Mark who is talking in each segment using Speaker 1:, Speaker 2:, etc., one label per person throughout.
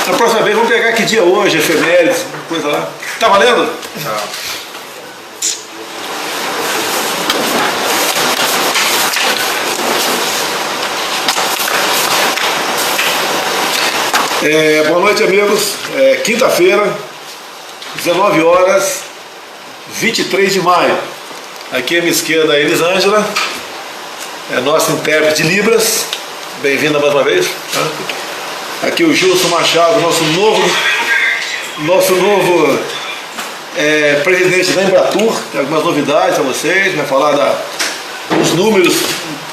Speaker 1: Na próxima vez vamos pegar que dia hoje, efemérides, coisa lá. Tá valendo?
Speaker 2: Tá.
Speaker 1: Boa noite, amigos. Quinta-feira, 19 horas, 23 de maio. Aqui à minha esquerda a Elisângela, nossa intérprete de Libras. Bem-vinda mais uma vez. Aqui o Gilson Machado, nosso novo presidente da Embratur. Tem algumas novidades para vocês. Vai falar dos números,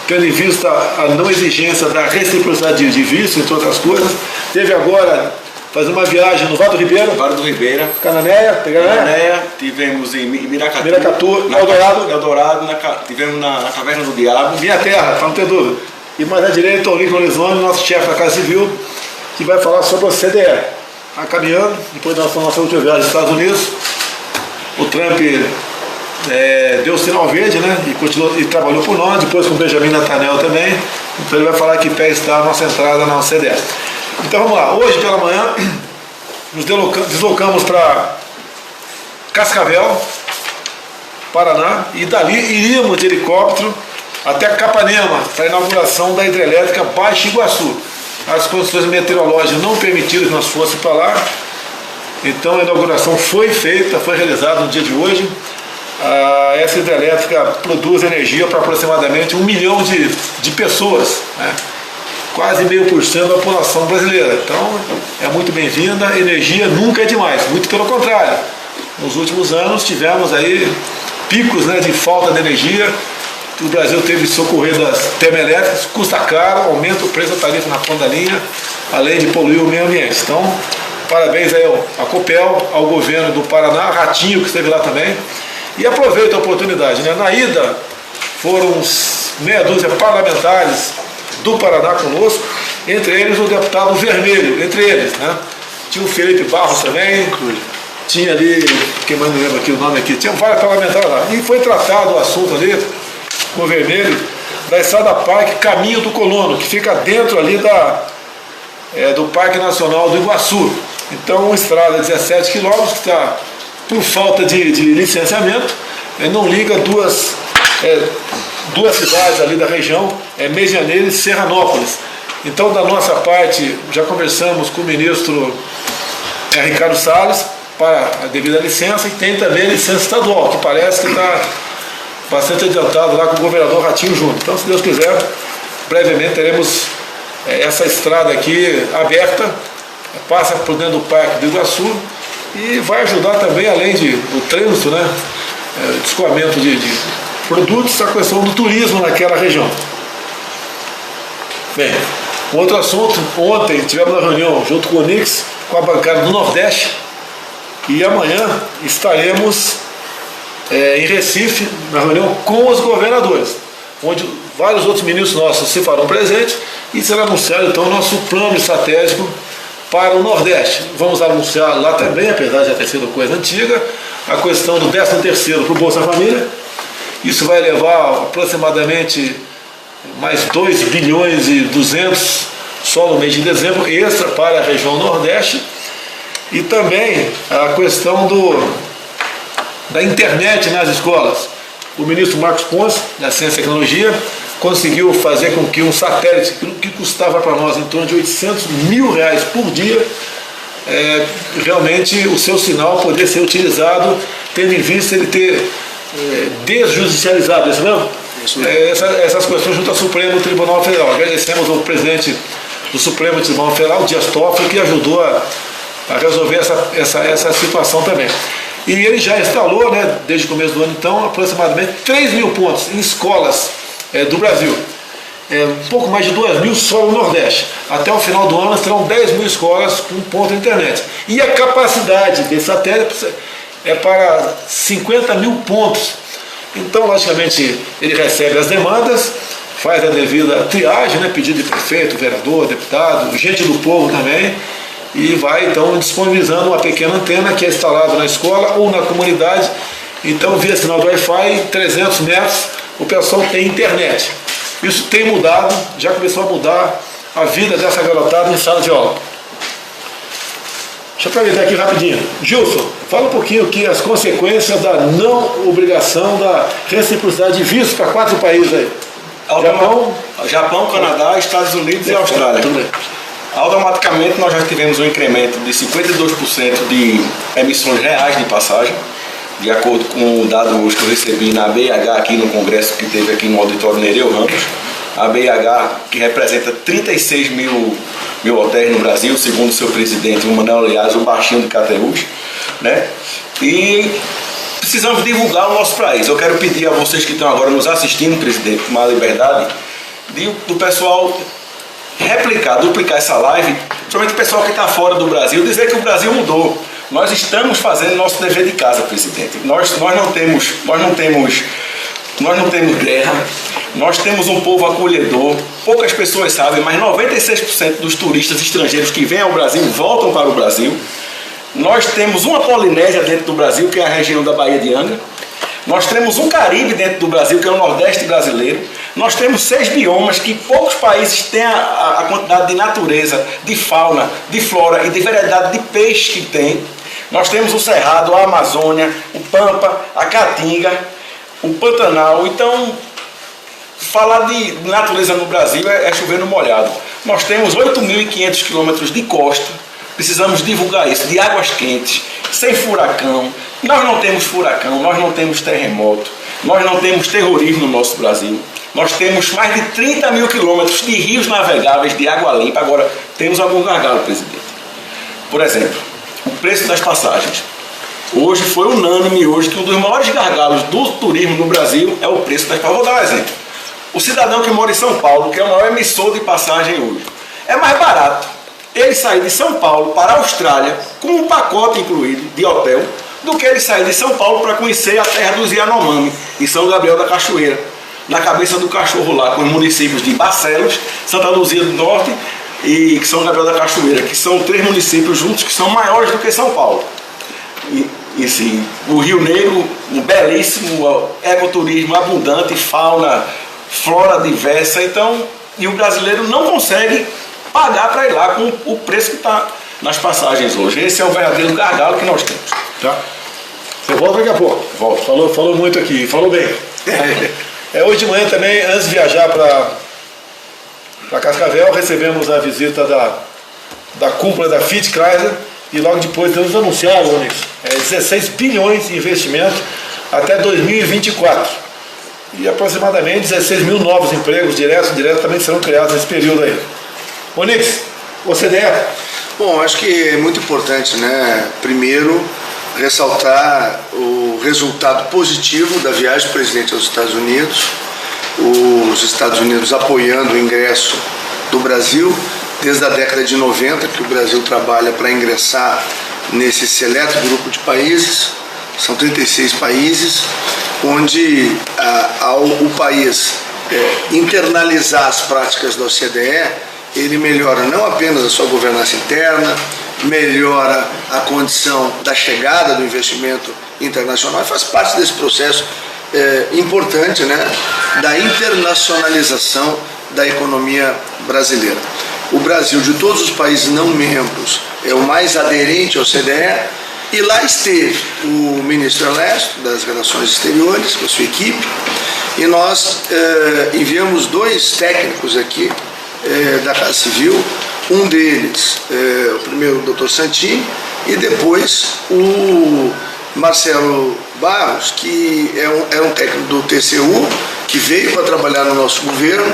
Speaker 1: tendo em vista a não exigência da reciprocidade de visto, entre outras coisas. Teve agora fazer uma viagem no Vado do Ribeira, Cananéia,
Speaker 2: tivemos em Miracatu,
Speaker 1: Eldorado,
Speaker 2: tivemos na Caverna do Diabo.
Speaker 1: minha terra, para não ter dúvida. E mais à direita, o Lincoln Lisone, nosso chefe da Casa Civil, que vai falar sobre o CDE. Está caminhando, depois da nossa última viagem aos Estados Unidos. O Trump deu sinal verde, né? E trabalhou por nós, depois com o Benjamin Netanyahu também. Então ele vai falar que pé está a nossa entrada na CDE. Então vamos lá, hoje pela manhã nos deslocamos para Cascavel, Paraná, e dali iríamos de helicóptero até Capanema para a inauguração da hidrelétrica Baixo Iguaçu. As condições meteorológicas não permitiram que nós fôssemos para lá, então a inauguração foi feita, foi realizada no dia de hoje. Essa hidrelétrica produz energia para aproximadamente 1 milhão de pessoas, né? Quase 0,5% da população brasileira. Então é muito bem-vinda. Energia nunca é demais, muito pelo contrário. Nos últimos anos tivemos aí picos, né, de falta de energia. O Brasil teve que socorrer das termoelétricas, custa caro, aumenta o preço da tarifa na ponta da linha, além de poluir o meio ambiente. Então, parabéns aí à Copel, ao governo do Paraná, Ratinho, que esteve lá também. E aproveito a oportunidade, né? Na ida foram uns meia dúzia parlamentares do Paraná conosco, entre eles o deputado Vermelho, entre eles, né? Tinha o Felipe Barros também, tinha ali, quem mais não lembra aqui o nome aqui, tinha vários parlamentares lá. E foi tratado o assunto ali, com o Vermelho, da Estrada Parque Caminho do Colono, que fica dentro ali do Parque Nacional do Iguaçu. Então, uma estrada de 17 quilômetros, que está por falta de licenciamento, não liga duas cidades ali da região, Medianeira e Serranópolis. Então, da nossa parte, já conversamos com o ministro Ricardo Salles para a devida licença, e tem também a licença estadual, que parece que está bastante adiantado lá com o governador Ratinho junto. Então, se Deus quiser, brevemente teremos essa estrada aqui aberta, passa por dentro do Parque do Iguaçu e vai ajudar também, além do trânsito, né, de escoamento de produtos, a questão do turismo naquela região. Bem, outro assunto, ontem tivemos uma reunião junto com o Onix, com a bancada do Nordeste, e amanhã estaremos em Recife, na reunião com os governadores, onde vários outros ministros nossos se farão presentes, e será anunciado então o nosso plano estratégico para o Nordeste. Vamos anunciar lá também, apesar de já ter sido coisa antiga, a questão do 13º para o Bolsa Família. Isso vai levar aproximadamente mais 2 bilhões e 200 só no mês de dezembro, extra para a região Nordeste. E também a questão da internet nas escolas. O ministro Marcos Ponce, da Ciência e Tecnologia, conseguiu fazer com que um satélite, que custava para nós em torno de R$800 mil por dia, realmente o seu sinal poder ser utilizado, tendo em vista ele ter desjudicializado, isso mesmo? Essas questões junto ao Supremo Tribunal Federal. Agradecemos ao presidente do Supremo Tribunal Federal, Dias Toffoli, que ajudou a resolver essa situação também. E ele já instalou, né, desde o começo do ano, então, aproximadamente 3 mil pontos em escolas do Brasil. Um pouco mais de 2 mil só no Nordeste. Até o final do ano terão 10 mil escolas com ponto de internet. E a capacidade desse satélite é para 50 mil pontos. Então, logicamente, ele recebe as demandas, faz a devida triagem, né, pedido de prefeito, vereador, deputado, gente do povo também, e vai então disponibilizando uma pequena antena que é instalada na escola ou na comunidade. Então, via sinal do Wi-Fi, 300 metros, o pessoal tem internet. Isso tem mudado, já começou a mudar a vida dessa garotada em sala de aula. Deixa eu aproveitar aqui rapidinho. Gilson, fala um pouquinho aqui as consequências da não obrigação da reciprocidade de visto para 4 países aí.
Speaker 2: Japão, Canadá, Estados Unidos e Austrália. Automaticamente nós já tivemos um incremento de 52% de emissões reais de passagem, de acordo com o dado hoje que eu recebi na BH aqui no congresso que teve aqui no auditório Nereu Ramos. A BH, que representa 36 mil hotéis no Brasil, segundo seu presidente, o Manuel Leaz, o baixinho de Cateús, né? E precisamos divulgar o nosso país. Eu quero pedir a vocês que estão agora nos assistindo, presidente, uma liberdade, do pessoal duplicar essa live, principalmente o pessoal que está fora do Brasil, dizer que o Brasil mudou. Nós estamos fazendo nosso dever de casa, presidente. Nós não temos guerra, nós temos um povo acolhedor. Poucas pessoas sabem, mas 96% dos turistas estrangeiros que vêm ao Brasil voltam para o Brasil. Nós temos uma Polinésia dentro do Brasil, que é a região da Baía de Angra. Nós temos um Caribe dentro do Brasil, que é o Nordeste brasileiro. Nós temos 6 biomas que poucos países têm a quantidade de natureza, de fauna, de flora e de variedade de peixe que tem. Nós temos o Cerrado, a Amazônia, o Pampa, a Caatinga, o Pantanal. Então, falar de natureza no Brasil é chover no molhado. Nós temos 8.500 quilômetros de costa, precisamos divulgar isso, de águas quentes, sem furacão. Nós não temos furacão, nós não temos terremoto, nós não temos terrorismo no nosso Brasil. Nós temos mais de 30 mil quilômetros de rios navegáveis de água limpa. Agora, temos algum gargalo, presidente. Por exemplo, o preço das passagens. Hoje foi unânime que um dos maiores gargalos do turismo no Brasil é o preço das passagens. Vou dar um exemplo. O cidadão que mora em São Paulo, que é o maior emissor de passagem hoje, é mais barato ele sair de São Paulo para a Austrália, com um pacote incluído de hotel, do que ele sair de São Paulo para conhecer a terra dos Yanomami, em São Gabriel da Cachoeira, na cabeça do cachorro lá, com os municípios de Barcelos, Santa Luzia do Norte e São Gabriel da Cachoeira, que são 3 municípios juntos que são maiores do que São Paulo. E sim, o Rio Negro, um belíssimo ecoturismo abundante, fauna, flora diversa. Então, e o brasileiro não consegue pagar para ir lá com o preço que está nas passagens hoje. Esse é o verdadeiro gargalo que nós temos.
Speaker 1: Tá. Você volta daqui a pouco.
Speaker 2: Volto.
Speaker 1: Falou muito aqui, falou bem. Hoje de manhã também, antes de viajar para Cascavel, recebemos a visita da cúpula da Fiat Chrysler e logo depois eles anunciaram, Onyx, 16 bilhões de investimento até 2024. E aproximadamente 16 mil novos empregos diretos e indiretos também serão criados nesse período aí. Onyx, OCDE.
Speaker 3: Bom, acho que é muito importante, né? Primeiro, ressaltar o resultado positivo da viagem do presidente aos Estados Unidos, os Estados Unidos apoiando o ingresso do Brasil, desde a década de 90 que o Brasil trabalha para ingressar nesse seleto grupo de países, são 36 países, onde ao o país internalizar as práticas da OCDE, ele melhora não apenas a sua governança interna, melhora a condição da chegada do investimento internacional e faz parte desse processo importante, né, da internacionalização da economia brasileira. O Brasil, de todos os países não membros, é o mais aderente ao OCDE e lá esteve o ministro Ernesto das Relações Exteriores, com a sua equipe, e nós enviamos 2 técnicos aqui da Casa Civil, um deles, o primeiro o Dr. Santini, e depois o Marcelo Barros, que é um técnico do TCU, que veio para trabalhar no nosso governo.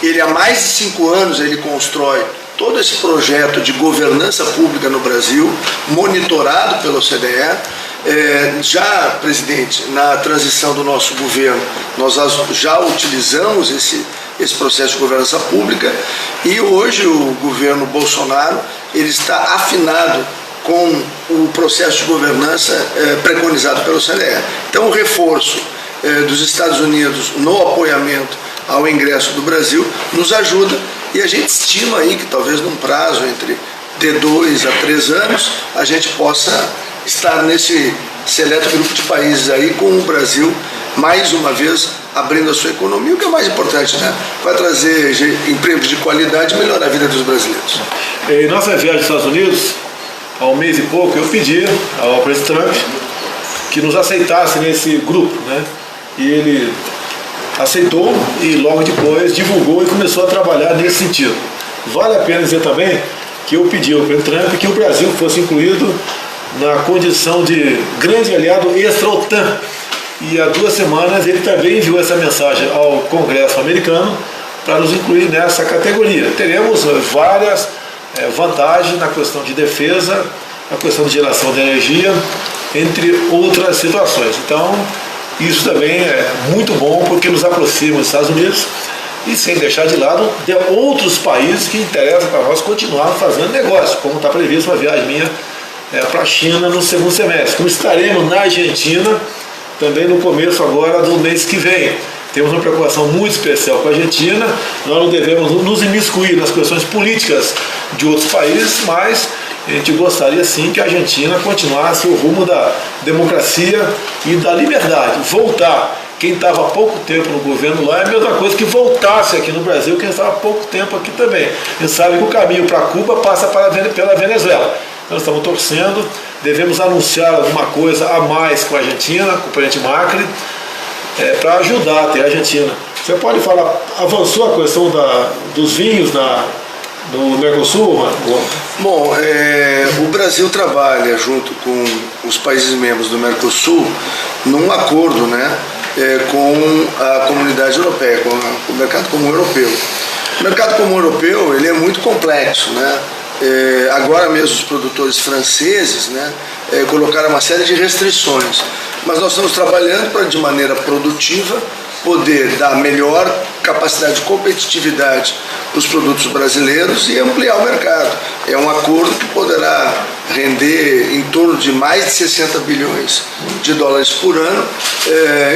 Speaker 3: Ele há mais de 5 anos ele constrói todo esse projeto de governança pública no Brasil, monitorado pela OCDE. Já, presidente, na transição do nosso governo, nós já utilizamos esse processo de governança pública e hoje o governo Bolsonaro ele está afinado com o processo de governança preconizado pela OCDE. Então, o reforço dos Estados Unidos no apoiamento ao ingresso do Brasil nos ajuda e a gente estima aí que talvez num prazo entre de 2 a 3 anos a gente possa estar nesse seleto grupo de países aí com o Brasil mais uma vez abrindo a sua economia, o que é mais importante, né? Vai trazer empregos de qualidade e melhorar a vida dos brasileiros.
Speaker 1: Em nossa viagem aos Estados Unidos, há um mês e pouco, eu pedi ao presidente Trump que nos aceitasse nesse grupo, né? E ele aceitou e logo depois divulgou e começou a trabalhar nesse sentido. Vale a pena dizer também que eu pedi ao presidente Trump que o Brasil fosse incluído na condição de grande aliado extra-OTAN. E há 2 semanas ele também enviou essa mensagem ao Congresso americano para nos incluir nessa categoria. Teremos várias vantagens na questão de defesa, na questão de geração de energia, entre outras situações. Então, isso também é muito bom porque nos aproxima dos Estados Unidos e sem deixar de lado de outros países que interessam para nós continuar fazendo negócio, como está previsto uma viagem minha para a China no segundo semestre. Como estaremos na Argentina também no começo agora do mês que vem. Temos uma preocupação muito especial com a Argentina, nós não devemos nos imiscuir nas questões políticas de outros países, mas a gente gostaria sim que a Argentina continuasse o rumo da democracia e da liberdade. Voltar, quem estava há pouco tempo no governo lá é a mesma coisa que voltasse aqui no Brasil, quem estava há pouco tempo aqui também. A gente sabe que o caminho para Cuba passa pela Venezuela. Então estamos torcendo, devemos anunciar alguma coisa a mais com a Argentina, com o presidente Macri, para ajudar até a Argentina. Você pode falar, avançou a questão dos vinhos no Mercosul, mano?
Speaker 3: Bom, o Brasil trabalha junto com os países membros do Mercosul num acordo, né, com a comunidade europeia, com o mercado comum europeu. O mercado comum europeu ele é muito complexo, né? Agora mesmo os produtores franceses, né, colocaram uma série de restrições, mas nós estamos trabalhando para, de maneira produtiva, poder dar melhor capacidade de competitividade para os produtos brasileiros e ampliar o mercado. É um acordo que poderá render em torno de mais de 60 bilhões de dólares por ano,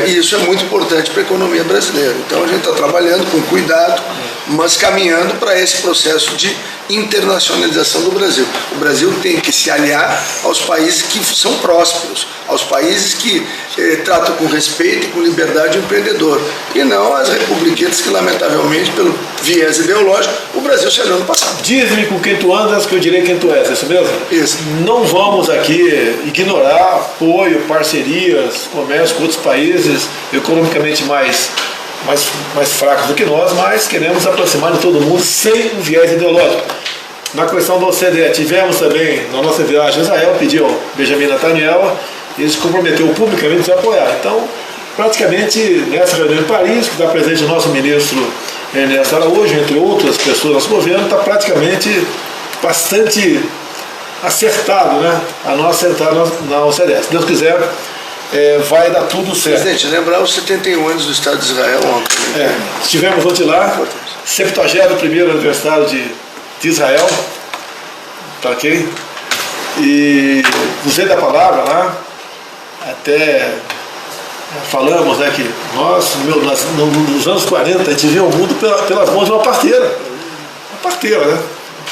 Speaker 3: e isso é muito importante para a economia brasileira. Então a gente está trabalhando com cuidado, mas caminhando para esse processo de internacionalização do Brasil. O Brasil tem que se aliar aos países que são prósperos, aos países que tratam com respeito e com liberdade o empreendedor, e não as republiquetas que, lamentavelmente, pelo viés ideológico, o Brasil se aliou no passado.
Speaker 1: Diz-me com quem tu andas que eu direi quem tu és, é isso mesmo?
Speaker 3: Isso.
Speaker 1: Não vamos aqui ignorar apoio, parcerias, comércio com outros países economicamente mais fracos do que nós, mas queremos aproximar de todo mundo sem um viés ideológico. Na questão da OCDE, tivemos também, na nossa viagem a Israel, pediu ao Benjamin Netanyahu, ele se comprometeu publicamente a nos apoiar. Então, praticamente, nessa reunião em Paris, que está presente o nosso ministro Ernesto Araújo, entre outras pessoas do nosso governo, está praticamente bastante acertado, né, a nossa entrada na OCDE. Se Deus quiser, vai dar tudo certo.
Speaker 3: Presidente, lembrar os 71 anos do Estado de Israel ontem.
Speaker 1: Estivemos ontem lá, 71º aniversário de Israel, tá ok? E usei da palavra lá, até falamos, né, que nós, nos anos 40, a gente via o mundo pelas mãos de uma parteira. Uma parteira, né?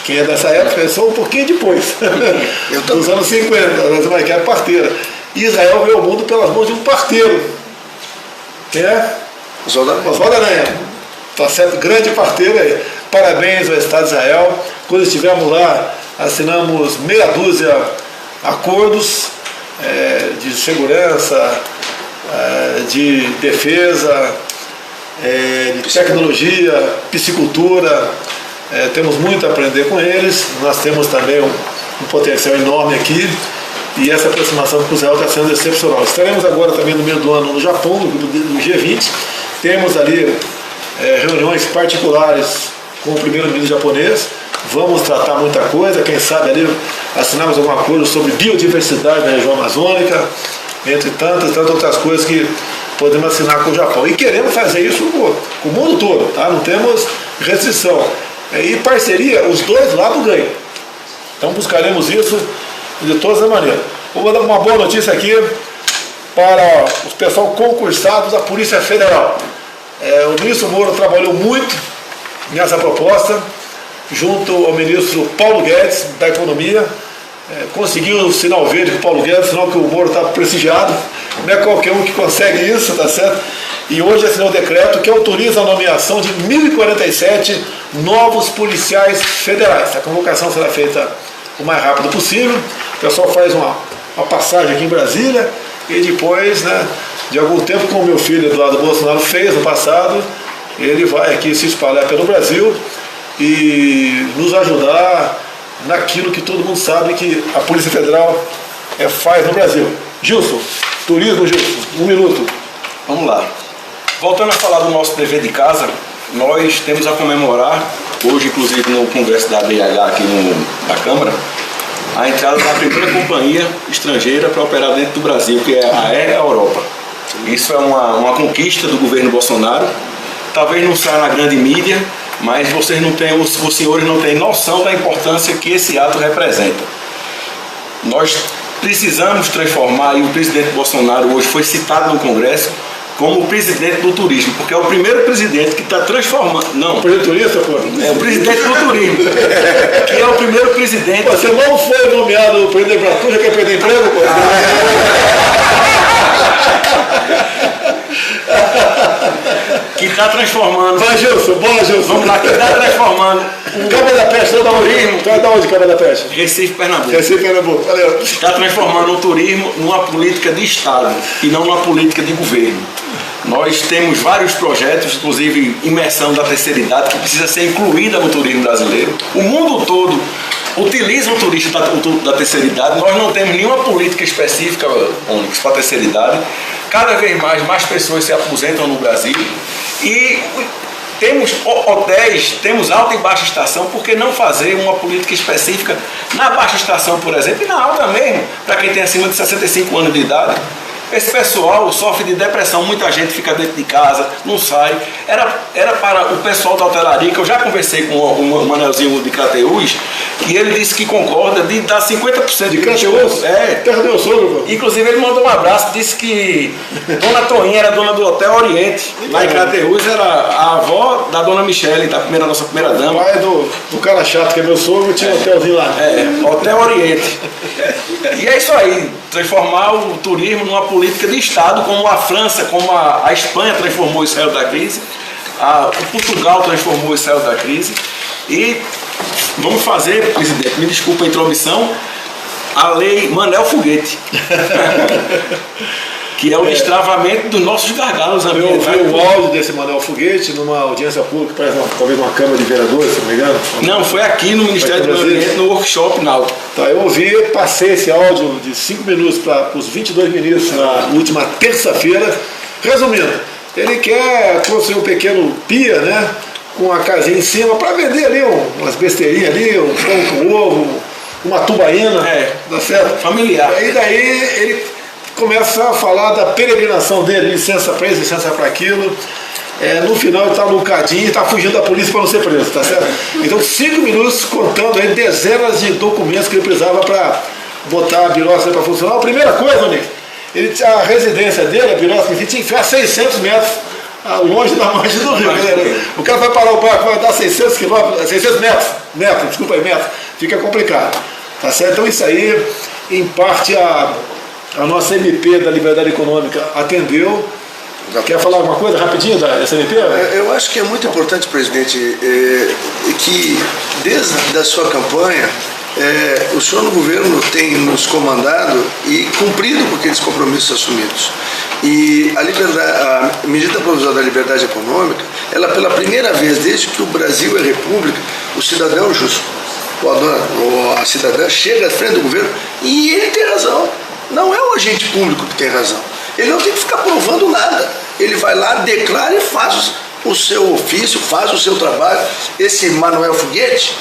Speaker 1: Quem é dessa época é só um pouquinho depois, dos anos 50, mas que era parteira. Israel vê o mundo pelas mãos de um parteiro. Quem é? Oswaldo Aranha. Tá certo? Grande parteiro aí. Parabéns ao Estado de Israel. Quando estivemos lá, assinamos meia dúzia acordos de segurança, de defesa, de tecnologia, piscicultura. Temos muito a aprender com eles. Nós temos também um potencial enorme aqui. E essa aproximação com Israel está sendo excepcional. Estaremos agora também no meio do ano no Japão, no G20. Temos ali reuniões particulares com o primeiro-ministro japonês. Vamos tratar muita coisa. Quem sabe ali assinamos algum acordo sobre biodiversidade na região amazônica, entre tantas outras coisas que podemos assinar com o Japão. E queremos fazer isso com o mundo todo, tá? Não temos restrição. E parceria, os dois lados ganham. Então buscaremos isso de todas as maneiras. Vou dar uma boa notícia aqui para os pessoal concursados da Polícia Federal. O ministro Moro trabalhou muito nessa proposta, junto ao ministro Paulo Guedes, da Economia. Conseguiu o sinal verde com o Paulo Guedes, sinal que o Moro está prestigiado. Não é qualquer um que consegue isso, tá certo? E hoje assinou o decreto que autoriza a nomeação de 1.047 novos policiais federais. A convocação será feita o mais rápido possível. O pessoal faz uma passagem aqui em Brasília e depois, né, de algum tempo, como meu filho Eduardo Bolsonaro fez no passado, ele vai aqui se espalhar pelo Brasil e nos ajudar naquilo que todo mundo sabe que a Polícia Federal faz no Brasil. Gilson, turismo, Gilson, 1 minuto.
Speaker 2: Vamos lá. Voltando a falar do nosso dever de casa, nós temos a comemorar, hoje inclusive no congresso da ABH aqui na Câmara, a entrada da primeira companhia estrangeira para operar dentro do Brasil, que é a Air Europa. Isso é uma conquista do governo Bolsonaro. Talvez não saia na grande mídia, mas os senhores não têm noção da importância que esse ato representa. Nós precisamos transformar, e o presidente Bolsonaro hoje foi citado no Congresso como o presidente do turismo, porque é o primeiro presidente que está transformando. Não.
Speaker 1: O presidente turista, pô?
Speaker 2: É o presidente do turismo, que é o primeiro presidente.
Speaker 1: Você não foi nomeado presidente da Brasília, quer perder emprego, pô?
Speaker 2: Que está transformando.
Speaker 1: Vai, Gilson, bola, Gilson.
Speaker 2: Vamos lá, que está transformando
Speaker 1: o Câmara da Peste, da turismo. Tu é da onde, Câmara da Peste?
Speaker 2: Recife, Pernambuco.
Speaker 1: Recife, Pernambuco, valeu.
Speaker 2: Está transformando o turismo numa política de Estado e não numa política de governo. Nós temos vários projetos, inclusive imersão da terceira idade, que precisa ser incluída no turismo brasileiro. O mundo todo utiliza o turista da terceira idade. Nós não temos nenhuma política específica, Onyx, para a terceira idade. Cada vez mais pessoas se aposentam no Brasil e temos hotéis, temos alta e baixa estação. Por que não fazer uma política específica na baixa estação, por exemplo, e na alta mesmo, para quem tem acima de 65 anos de idade? Esse pessoal sofre de depressão, muita gente fica dentro de casa, não sai. Era para o pessoal da hotelaria, que eu já conversei com o Manelzinho de Crateús, e ele disse que concorda de dar 50%
Speaker 1: de Crateús. Terra do meu sogro.
Speaker 2: Inclusive ele mandou um abraço, disse que Dona Toinha era dona do Hotel Oriente. Lá em Crateús era a avó da Dona Michele, nossa primeira dama.
Speaker 1: O pai do cara chato que é meu sogro, tinha um hotelzinho lá.
Speaker 2: Hotel Oriente. E é isso aí, transformar o turismo numa política de Estado, como a França, como a Espanha transformou o Israel da crise, o Portugal transformou o Israel da crise. E vamos fazer, presidente, me desculpa a intromissão, a lei Manel Foguete, que é o destravamento dos nossos gargalos ambientais.
Speaker 1: Eu ouvi o áudio desse Manel Foguete numa audiência pública, parece talvez uma Câmara de Vereadores, se não me engano.
Speaker 2: Não, foi aqui no Ministério do Meio Ambiente, no workshop náutico.
Speaker 1: Tá, eu ouvi, passei esse áudio de 5 minutos para os 22 ministros na última terça-feira. Resumindo, ele quer construir um pequeno pia, né, com a casinha em cima, para vender ali umas besteirinhas ali, um pão com ovo, uma tubaína, tá certo?
Speaker 2: Familiar.
Speaker 1: E daí ele começa a falar da peregrinação dele, licença para isso, licença para aquilo. No final ele está lucadinho e está fugindo da polícia para não ser preso, tá certo? Então 5 minutos contando aí dezenas de documentos que ele precisava para botar a birosca para funcionar. A primeira coisa, Nick, a residência dele, a birosca, tinha que enfiar 600 metros longe da margem do rio. O cara vai parar o barco, vai dar 600 metros, fica complicado, tá certo? Então isso aí, em parte, a nossa MP da Liberdade Econômica atendeu. Quer falar alguma coisa rapidinho dessa MP?
Speaker 3: Eu acho que é muito importante, presidente, que desde a sua campanha, o senhor no governo tem nos comandado e cumprido com aqueles compromissos assumidos. E a medida provisória da liberdade econômica, ela pela primeira vez, desde que o Brasil é república, o cidadão justo, a cidadã chega à frente do governo e ele tem razão. Não é o agente público que tem razão. Ele não tem que ficar provando nada. Ele vai lá, declara e faz o seu ofício, faz o seu trabalho. Esse Manuel Foguete,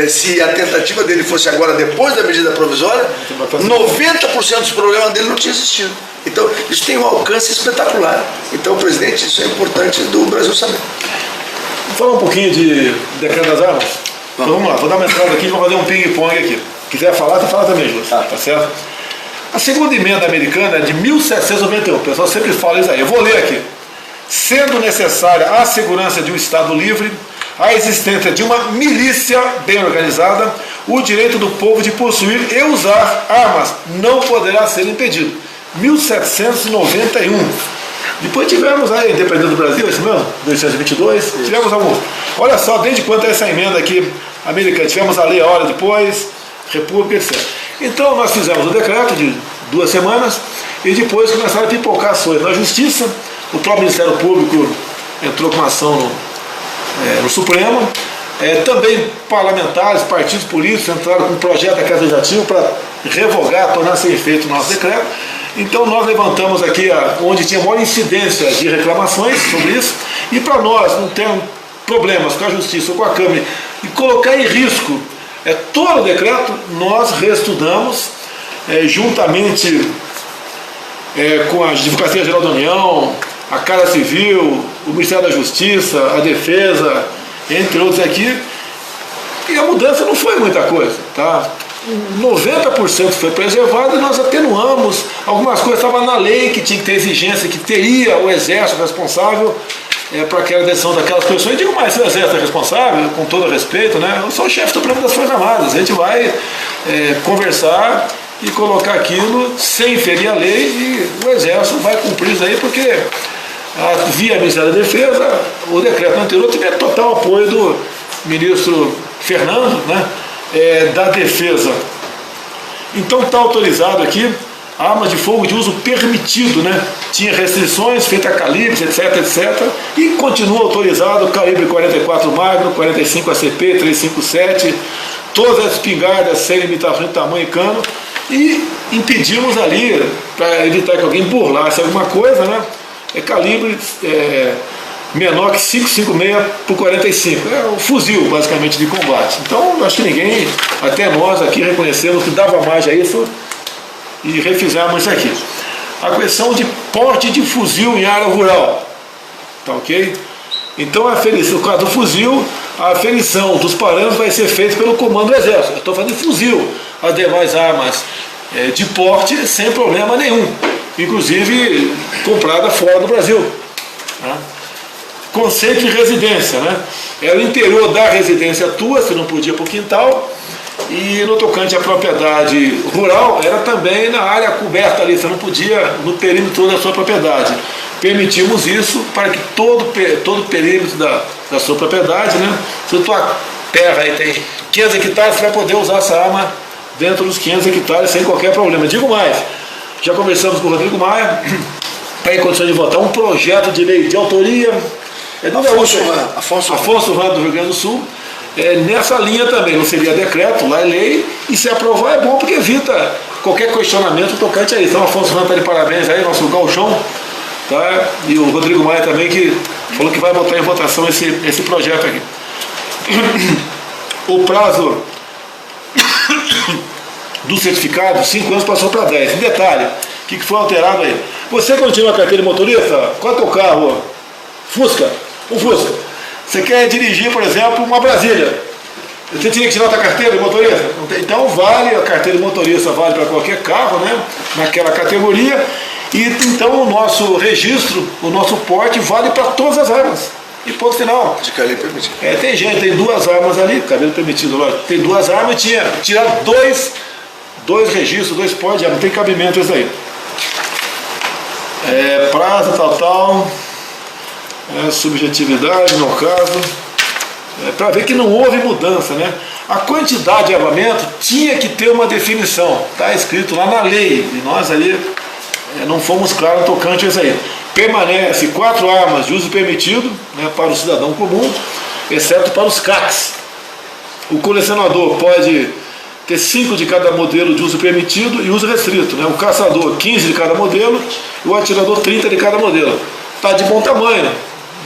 Speaker 3: se a tentativa dele fosse agora depois da medida provisória, 90% dos problemas dele não tinha existido. Então, isso tem um alcance espetacular. Então, presidente, isso é importante do Brasil saber.
Speaker 1: Vamos falar um pouquinho de decreto das armas? Então, vamos lá, vou dar uma entrada aqui e vou fazer um ping-pong aqui. Quiser falar, você fala também, Júlio. Tá certo? A segunda emenda americana é de 1791, o pessoal sempre fala isso aí. Eu vou ler aqui. Sendo necessária a segurança de um Estado livre, a existência de uma milícia bem organizada, o direito do povo de possuir e usar armas não poderá ser impedido. 1791. Depois tivemos aí, independente do Brasil, é isso mesmo? 1822, tivemos alguns. Olha só, desde quando é essa emenda aqui americana? Tivemos a lei a hora depois, República, etc. Então nós fizemos o decreto de 2 semanas e depois começaram a pipocar ações na Justiça. O próprio Ministério Público entrou com uma ação no Supremo. Também parlamentares, partidos políticos entraram com um projeto da Casa Legislativa para revogar, tornar sem efeito o nosso decreto. Então nós levantamos aqui onde tinha maior incidência de reclamações sobre isso, e para nós não termos problemas com a Justiça ou com a Câmara e colocar em risco todo o decreto, nós reestudamos juntamente com a Advocacia Geral da União, a Casa Civil, o Ministério da Justiça, a Defesa, entre outros aqui, e a mudança não foi muita coisa, tá? 90% foi preservado e nós atenuamos. Algumas coisas estavam na lei que tinha que ter exigência, que teria o Exército responsável para aquela decisão daquelas pessoas. Eu digo mais, se o Exército é responsável, com todo respeito, né? Eu sou o chefe do Supremo das Forças Armadas, a gente vai conversar e colocar aquilo sem ferir a lei, e o Exército vai cumprir isso aí, porque via Ministério da Defesa, o decreto anterior teve total apoio do ministro Fernando, né? Da Defesa. Então está autorizado aqui armas de fogo de uso permitido, né? Tinha restrições feitas a calibres, etc, etc, e continua autorizado calibre 44 Magnum, 45 ACP, 357, todas as espingardas sem limitação de tamanho e cano, e impedimos ali, para evitar que alguém burlasse alguma coisa, né? Calibre menor que 5,56 por 45, o fuzil basicamente de combate. Então acho que ninguém, até nós aqui, reconhecemos que dava margem a isso e refizemos isso aqui. A questão de porte de fuzil em área rural, tá ok? Então no caso do fuzil, a aferição dos parâmetros vai ser feita pelo comando do Exército. Eu estou falando de fuzil, as demais armas de porte sem problema nenhum, inclusive comprada fora do Brasil, né? Conceito de residência, né? Era o interior da residência tua, você não podia para o quintal, e no tocante à propriedade rural, era também na área coberta ali, você não podia no perímetro da sua propriedade. Permitimos isso para que todo o perímetro da sua propriedade, né? Se a tua terra aí tem 500 hectares, você vai poder usar essa arma dentro dos 500 hectares sem qualquer problema. Digo mais, já conversamos com o Rodrigo Maia, está em condições de votar um projeto de lei de autoria Afonso Ram do Rio Grande do Sul, nessa linha também, não seria decreto, lá é lei, e se aprovar é bom porque evita qualquer questionamento tocante a isso. Então Afonso Ram está de parabéns aí, nosso gauchão, tá? E o Rodrigo Maia também, que falou que vai botar em votação esse projeto aqui. O prazo do certificado, 5 anos, passou para 10. Em detalhe, o que foi alterado aí? Você continua a carteira de motorista? Qual é o teu carro? Fusca? Um Fusca. Você quer dirigir, por exemplo, uma Brasília. Você tinha que tirar a tua carteira de motorista? Então vale, a carteira de motorista vale para qualquer carro, né? Naquela categoria. E então o nosso registro, o nosso porte vale para todas as armas. E ponto final.
Speaker 3: De calibre permitido.
Speaker 1: Tem gente, tem 2 armas ali, cabelo permitido, lógico. Tem 2 armas e tirar dois registros, 2 portes, já não tem cabimento isso aí. Prazo, tal. Subjetividade, no caso. Para ver que não houve mudança, né? A quantidade de armamento tinha que ter uma definição. Está escrito lá na lei. E nós ali não fomos claros tocante a isso aí. Permanece 4 armas de uso permitido, né, para o cidadão comum, exceto para os CACs. O colecionador pode ter 5 de cada modelo de uso permitido e uso restrito, né? O caçador 15 de cada modelo e o atirador 30 de cada modelo. Está de bom tamanho,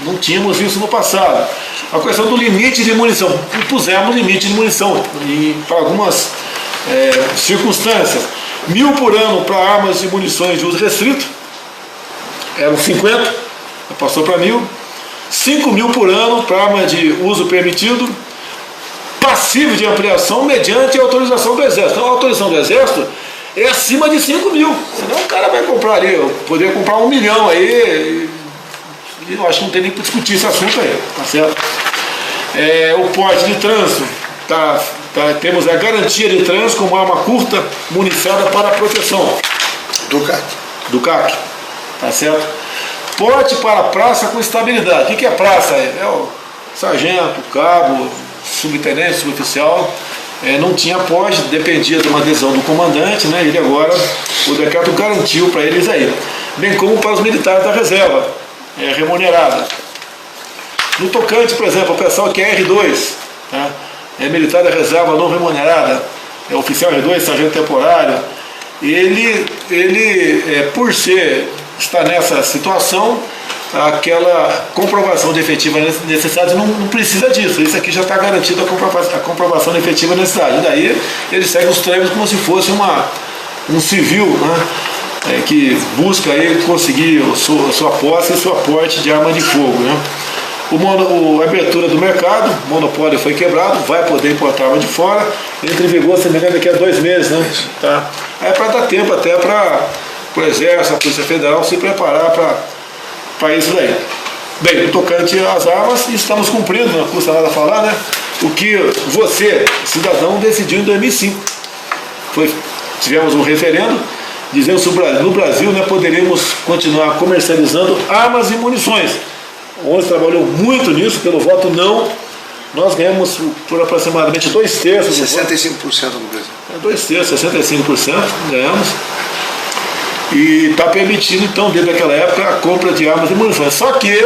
Speaker 1: não tínhamos isso no passado. A questão do limite de munição, impusemos limite de munição para algumas circunstâncias. 1.000 por ano para armas e munições de uso restrito, eram 50, passou para 1.000. 5.000 por ano para arma de uso permitido, passivo de ampliação mediante a autorização do Exército. Então a autorização do Exército é acima de 5.000, senão o cara vai comprar ali, eu poderia comprar 1 milhão aí, e eu acho que não tem nem para discutir esse assunto aí, tá certo? O porte de trânsito, temos a garantia de trânsito como arma curta municiada para a proteção. Do CAC, tá certo? Porte para praça com estabilidade. O que é praça? É o sargento, cabo, subtenente, suboficial, não tinha porte, dependia de uma adesão do comandante, né? Ele agora, o decreto garantiu para eles aí, bem como para os militares da reserva, remunerada. No tocante, por exemplo, o pessoal que é R2, tá? É militar da reserva não remunerada, é oficial R2, sargento temporário, ele por estar nessa situação, aquela comprovação de efetiva necessidade não precisa disso. Isso aqui já está garantido a comprovação de efetiva necessidade. E daí ele segue os trâmites como se fosse um civil, né, que busca aí conseguir sua posse e seu aporte de arma de fogo, né. A abertura do mercado, o monopólio foi quebrado, vai poder importar arma de fora, entra em vigor, se não me engano, daqui a 2 meses, né? Tá? É para dar tempo até para o Exército, a Polícia Federal se preparar para isso daí. Bem, no tocante às armas, estamos cumprindo, não custa nada falar, né? O que você, cidadão, decidiu em 2005. Tivemos um referendo dizendo que no Brasil, né, poderíamos continuar comercializando armas e munições. O ONU trabalhou muito nisso, pelo voto não, nós ganhamos por aproximadamente 2/3 do
Speaker 3: 65% no Brasil.
Speaker 1: 2/3, 65% ganhamos. E está permitido, então, desde aquela época, a compra de armas e munições. Só que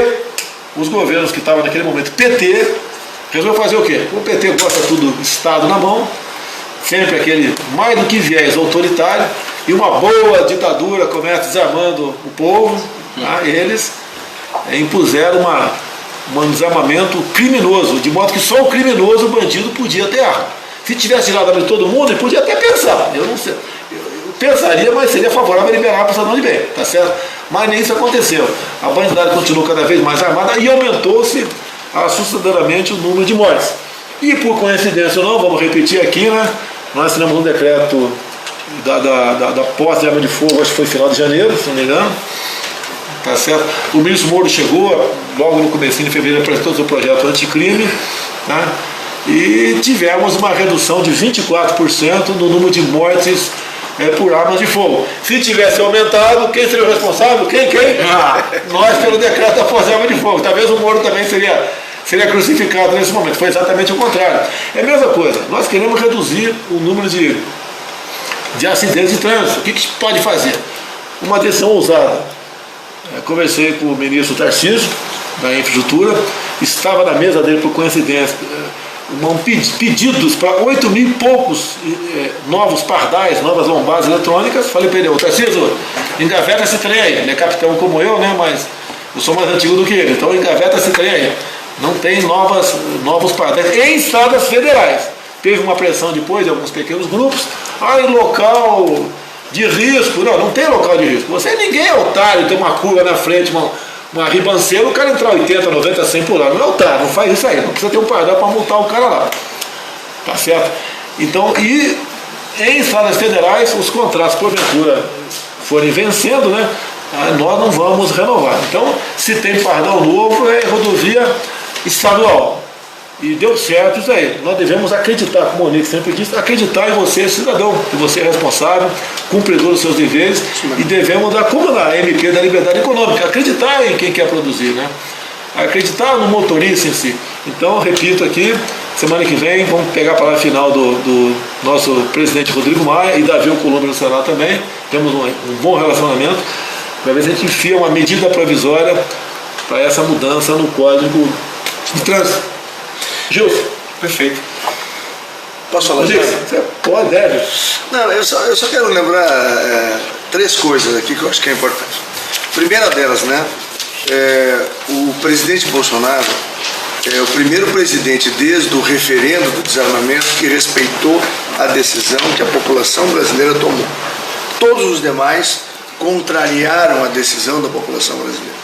Speaker 1: os governos que estavam naquele momento, PT, resolveu fazer o quê? O PT gosta tudo Estado na mão, sempre aquele mais do que viés autoritário, e uma boa ditadura começa desarmando o povo, tá? Eles impuseram um desarmamento criminoso, de modo que só o criminoso, o bandido, podia ter arma. Se tivesse tirado a arma de todo mundo, ele podia até pensar, eu não sei, eu pensaria, mas seria favorável a liberar para o cidadão de bem, tá certo? Mas nem isso aconteceu. A bandidagem continuou cada vez mais armada e aumentou-se assustadoramente o número de mortes. E por coincidência ou não, vamos repetir aqui, né? Nós tivemos um decreto da posse de arma de fogo, acho que foi final de janeiro, se não me engano. Tá certo? O ministro Moro chegou, logo no comecinho de fevereiro, apresentou o seu projeto anticrime, tá? E tivemos uma redução de 24% no número de mortes por armas de fogo. Se tivesse aumentado, quem seria o responsável? Quem? Nós, pelo decreto da posse de arma de fogo. Talvez o Moro também seria crucificado nesse momento. Foi exatamente o contrário. É a mesma coisa. Nós queremos reduzir o número de acidentes de trânsito. O que se pode fazer? Uma decisão ousada. Conversei com o ministro Tarcísio, da Infraestrutura, estava na mesa dele, por coincidência, pedidos para 8 mil e poucos novos pardais, novas lombadas eletrônicas. Falei para ele, Tarcísio, engaveta esse trem aí. Ele é capitão como eu, né, mas eu sou mais antigo do que ele, então engaveta esse trem aí. Não tem novos pardais em estradas federais. Teve uma pressão depois de alguns pequenos grupos, em local de risco. Não tem local de risco. Ninguém é otário, tem uma curva na frente, uma ribanceira, o cara entrar 80, 90, 100 por hora. Não é otário, não faz isso aí. Não precisa ter um pardal para multar o cara lá. Tá certo? Então, e em estradas federais, os contratos, porventura, forem vencendo, né? Nós não vamos renovar. Então, se tem pardal novo, é rodovia estadual. E deu certo isso aí. Nós devemos acreditar, como o Monique sempre disse, acreditar em você, cidadão, que você é responsável, cumpridor dos seus deveres, e devemos dar, como na MP da Liberdade Econômica, acreditar em quem quer produzir, né? Acreditar no motorista em si. Então, repito aqui, semana que vem vamos pegar a palavra final do nosso presidente Rodrigo Maia e Davi Alcolumbre no Senado também. Temos um bom relacionamento, para ver se a gente enfia uma medida provisória para essa mudança no Código de Trânsito. Gilson.
Speaker 2: Perfeito.
Speaker 3: Posso falar
Speaker 1: Gilson, você pode, deve.
Speaker 3: Não, eu só quero lembrar 3 coisas aqui que eu acho que é importante. Primeira delas, né? O presidente Bolsonaro é o primeiro presidente desde o referendo do desarmamento que respeitou a decisão que a população brasileira tomou. Todos os demais contrariaram a decisão da população brasileira.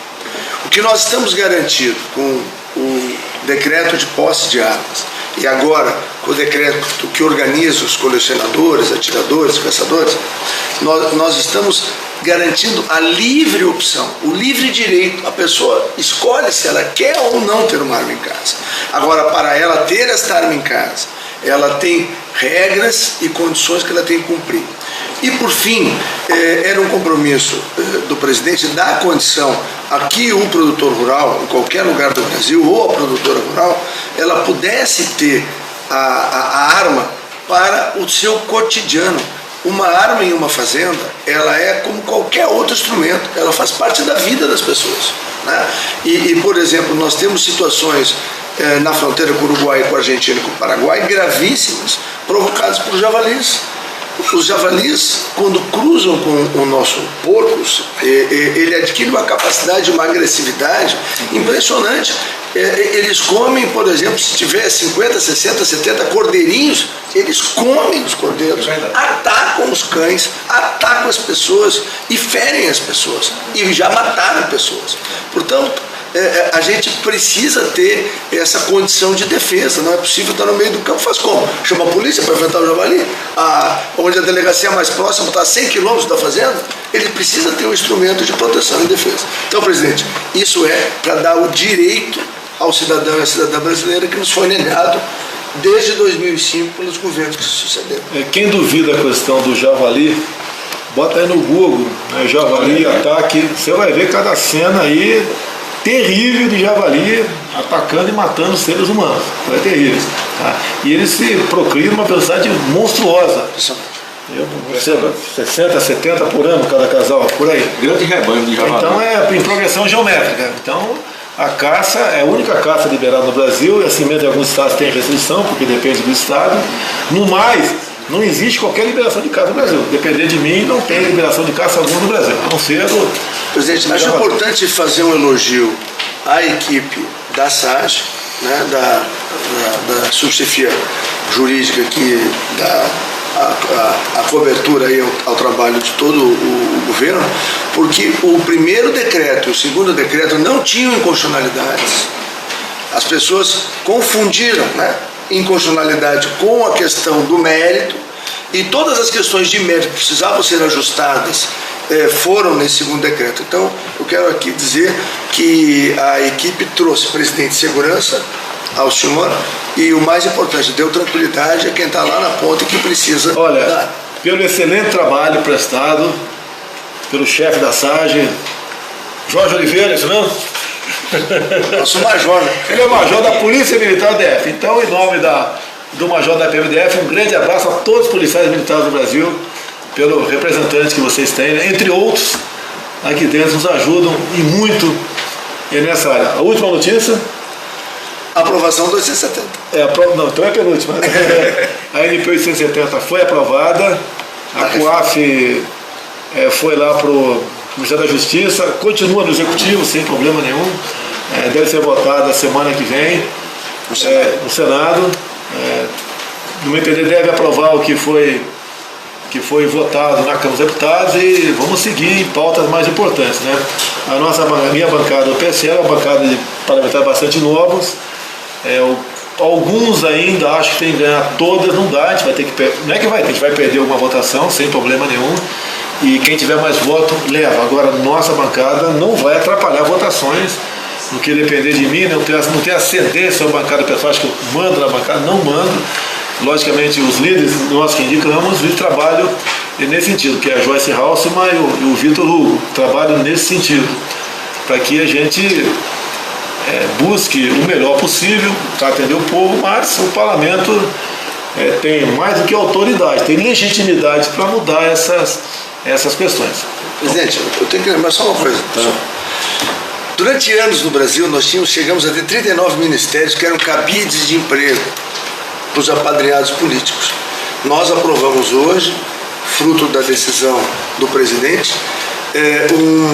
Speaker 3: O que nós estamos garantindo com o decreto de posse de armas e agora com o decreto que organiza os colecionadores, atiradores, caçadores, nós estamos garantindo a livre opção, o livre direito. A pessoa escolhe se ela quer ou não ter uma arma em casa. Agora, para ela ter esta arma em casa, ela tem regras e condições que ela tem que cumprir. E, por fim, era um compromisso do presidente dar condição a que o produtor rural, em qualquer lugar do Brasil, ou a produtora rural, ela pudesse ter a arma para o seu cotidiano. Uma arma em uma fazenda, ela é como qualquer outro instrumento, ela faz parte da vida das pessoas, né? Por exemplo, nós temos situações na fronteira com o Uruguai, com a Argentina e com o Paraguai, gravíssimas, provocadas por javalis. Os javalis, quando cruzam com o nosso porco, ele adquire uma capacidade, uma agressividade impressionante. Eles comem, por exemplo, se tiver 50, 60, 70 cordeirinhos, eles comem os cordeiros, atacam os cães, atacam as pessoas e ferem as pessoas, e já mataram pessoas. Portanto, a gente precisa ter essa condição de defesa. Não é possível estar no meio do campo. Faz como? Chama a polícia para enfrentar o javali? Onde a delegacia mais próxima está a 100 quilômetros da fazenda? Ele precisa ter um instrumento de proteção e defesa. Então, presidente, isso é para dar o direito ao cidadão e à cidadã brasileira que nos foi negado desde 2005 pelos governos que se sucederam.
Speaker 1: Quem duvida a questão do javali, bota aí no Google, né, javali, ataque, você vai ver cada cena aí terrível de javali atacando e matando seres humanos. É terrível. Tá? E eles se procriam uma velocidade monstruosa. 60, 70 por ano cada casal, por aí.
Speaker 2: Grande rebanho de javali.
Speaker 1: Então é em progressão geométrica. Então a caça é a única caça liberada no Brasil, e assim mesmo em alguns estados tem restrição, porque depende do estado. No mais, não existe qualquer liberação de caça no Brasil. Depender de mim, não tem liberação de caça alguma no Brasil. A não ser do...
Speaker 3: Presidente, acho importante fazer um elogio à equipe da SAGE, né, da subchefia jurídica que dá a cobertura aí ao trabalho de todo o governo, porque o primeiro decreto e o segundo decreto não tinham inconstitucionalidades. As pessoas confundiram, né, inconstitucionalidade com a questão do mérito, e todas as questões de mérito que precisavam ser ajustadas foram nesse segundo decreto. Então, eu quero aqui dizer que a equipe trouxe presidente de segurança ao senhor, e o mais importante, deu tranquilidade a quem está lá na ponta e que precisa.
Speaker 1: Olha, pelo excelente trabalho prestado pelo chefe da SAGE, Jorge Oliveira, isso não?
Speaker 3: Eu sou major, né?
Speaker 1: Ele é major da Polícia Militar DF. Então, em nome do major da PMDF, um grande abraço a todos os policiais militares do Brasil, pelo representante que vocês têm, né? Entre outros, aqui dentro nos ajudam e muito nessa área. A última notícia?
Speaker 3: Aprovação do 870.
Speaker 1: Não, então é a penúltima. A NP 870 foi aprovada, a COAF foi lá para o Ministério da Justiça, continua no Executivo sem problema nenhum, deve ser votada semana que vem no Senado. No meu entender, deve aprovar o que foi votado na Câmara dos Deputados, e vamos seguir em pautas mais importantes, né? A minha bancada, o PSL, é uma bancada de parlamentares bastante novos. Alguns ainda acho que tem que ganhar todas, não dá, a gente vai ter que, não é que vai ter, a gente vai perder alguma votação sem problema nenhum, e quem tiver mais voto leva. Agora, nossa bancada não vai atrapalhar votações, no que depender de mim, não tem ascendência a bancada pessoal, acho que eu mando na bancada, não mando. Logicamente, os líderes nós que indicamos, o trabalho nesse sentido, que é a Joyce Halseman e o Vitor Hugo, trabalham nesse sentido, para que a gente busque o melhor possível para atender o povo, mas o parlamento tem mais do que autoridade, tem legitimidade para mudar essas questões.
Speaker 3: Presidente, eu tenho que lembrar só uma coisa. Tá. Durante anos no Brasil, nós chegamos a ter 39 ministérios que eram cabides de emprego para os apadrinhados políticos. Nós aprovamos hoje, fruto da decisão do presidente,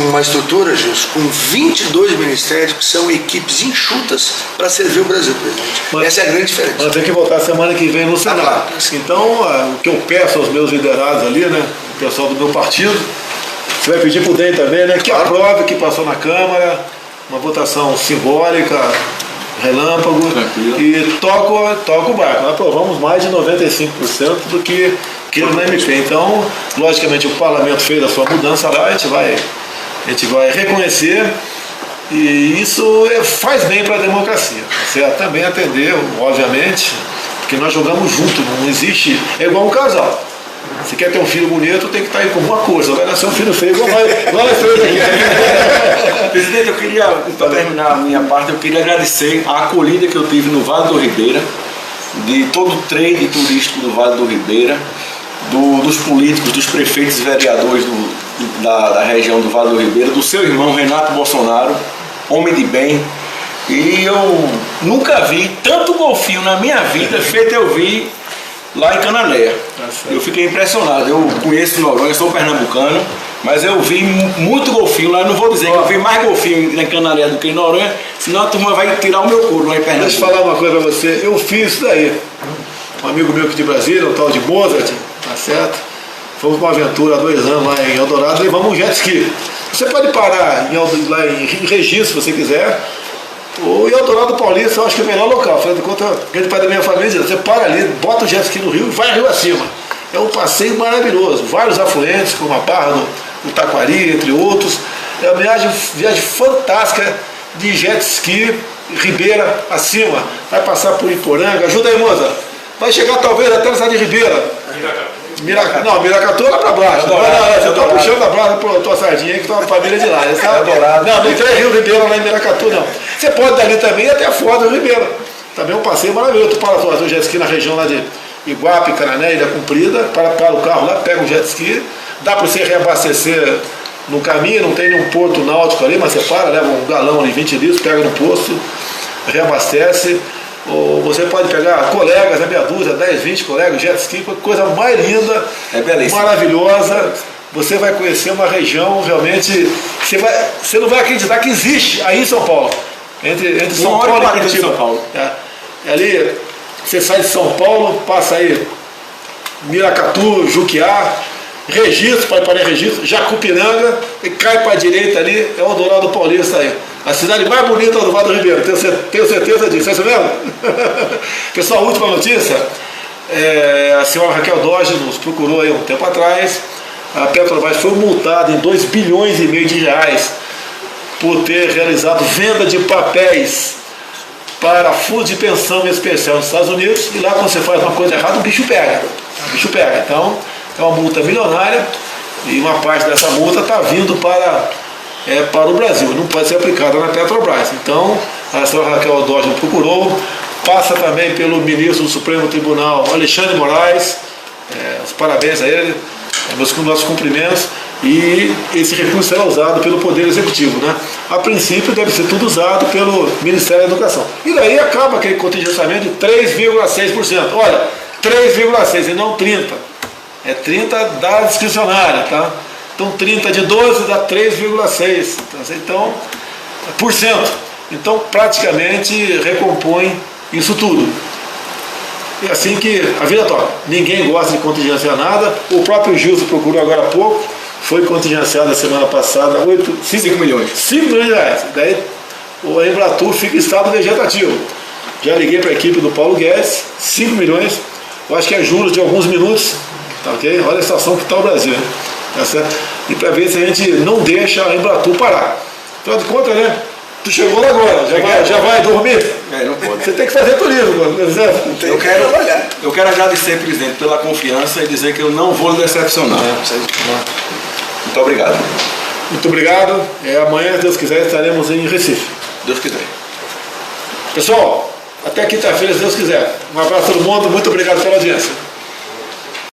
Speaker 3: uma estrutura, Gilson, com 22 ministérios que são equipes enxutas para servir o Brasil, presidente. Essa é a grande diferença.
Speaker 1: Nós temos que votar semana que vem no Senado. Claro. Então, o que eu peço aos meus liderados ali, né, o pessoal do meu partido, você vai pedir para o DEM também, né, que aprove o que passou na Câmara, uma votação simbólica, relâmpago, tranquilo, e toca o barco. Nós aprovamos mais de 95% do que na MP. Então, logicamente, o parlamento fez a sua mudança lá, a gente vai reconhecer, e isso faz bem para a democracia. Você também atender, obviamente, porque nós jogamos junto, não existe. É igual um casal. Se quer ter um filho bonito, tem que estar em comum acordo. Você vai nascer um filho feio, igual nós três aqui.
Speaker 2: Presidente, eu queria, para terminar a minha parte, eu queria agradecer a acolhida que eu tive no Vale do Ribeira, de todo o trade turístico do Vale do Ribeira, dos políticos, dos prefeitos e vereadores da região do Vale do Ribeira, do seu irmão Renato Bolsonaro, homem de bem. E eu nunca vi tanto golfinho na minha vida feito eu vi lá em Cananéia. Eu fiquei impressionado. Eu conheço Noronha, sou pernambucano, mas eu vi muito golfinho lá. Eu não vou dizer que eu vi mais golfinho em Cananéia do que em Noronha, senão a turma vai tirar o meu couro lá em Pernambuco.
Speaker 1: Deixa eu falar uma coisa pra você. Eu fiz isso daí. Um amigo meu aqui de Brasília, um tal de Mozart, tá certo? Fomos para uma aventura há 2 anos lá em Eldorado, levamos um jet ski. Você pode parar lá em Registro, se você quiser. O Eldorado Paulista eu acho que é o melhor local. Afinal de contas, grande parte da minha família diz, você para ali, bota o jet ski no rio e vai rio acima. É um passeio maravilhoso. Vários afluentes, como a Barra do Taquari, entre outros. É uma viagem fantástica de jet ski, Ribeira acima. Vai passar por Iporanga. Ajuda aí, moça. Vai chegar talvez até na cidade de Ribeira. Não, Miracatu é lá pra baixo. Você tá puxando a brasa pra tua sardinha aí, que tua família é de lá. Não tem Rio Ribeira lá em Miracatu, não. Você pode dali também ir até fora do Ribeira. Também é um passeio maravilhoso. Tu para fazer o jet ski na região lá de Iguape, Canané, Ilha Comprida, para o carro lá, pega o jet ski, dá para você reabastecer no caminho, não tem nenhum porto náutico ali, mas você para, leva um galão ali, 20 litros, pega no posto, reabastece. Ou você pode pegar colegas, meia dúzia, 10, 20 colegas, jet ski, coisa mais linda, maravilhosa. Você vai conhecer uma região realmente, você não vai acreditar que existe aí em São Paulo. Entre São Paulo e Curitiba. São Paulo. Ali, você sai de São Paulo, passa aí Miracatu, Juquiá, Registro, pode parar em Registro, Jacupiranga, e cai para a direita ali, é o Eldorado Paulista aí. A cidade mais bonita do Vale do Ribeira, tenho certeza disso, é isso mesmo? Pessoal, última notícia, a senhora Raquel Dodge nos procurou aí um tempo atrás, a Petrobras foi multada em 2,5 bilhões de reais por ter realizado venda de papéis para fundo de pensão especial nos Estados Unidos, e lá quando você faz uma coisa errada, o bicho pega. Então, é uma multa milionária, e uma parte dessa multa está vindo para o Brasil, não pode ser aplicada na Petrobras. Então, a senhora Raquel Dodge procurou, passa também pelo ministro do Supremo Tribunal, Alexandre Moraes, os parabéns a ele, nossos cumprimentos, e esse recurso será usado pelo Poder Executivo, né? A princípio deve ser tudo usado pelo Ministério da Educação. E daí acaba aquele contingenciamento de 3,6%. Olha, 3,6% e não 30%. É 30% da discricionária, tá? Então 30 de 12 dá 3,6%. Então, por cento. Então praticamente recompõe isso tudo. É assim que a vida toca. Ninguém gosta de contingenciar nada. O próprio Gilson procurou agora há pouco. Foi contingenciado a semana passada 5 milhões. 5 milhões de reais. Daí o Embratur fica em estado vegetativo. Já liguei para a equipe do Paulo Guedes, 5 milhões. Eu acho que é juros de alguns minutos. Tá ok? Olha a situação que está o Brasil. Né? Tá certo? E para ver se a gente não deixa a Embratur parar. Afinal de contas, né? Tu chegou lá agora, já vai dormir?
Speaker 2: Não pode.
Speaker 1: Você tem que fazer turismo,
Speaker 2: eu quero agradecer, presidente, pela confiança e dizer que eu não vou lhe decepcionar. Muito obrigado.
Speaker 1: Muito obrigado. Amanhã, se Deus quiser, estaremos em Recife.
Speaker 2: Deus quiser.
Speaker 1: Pessoal, até quinta-feira, se Deus quiser. Um abraço a todo mundo, muito obrigado pela audiência.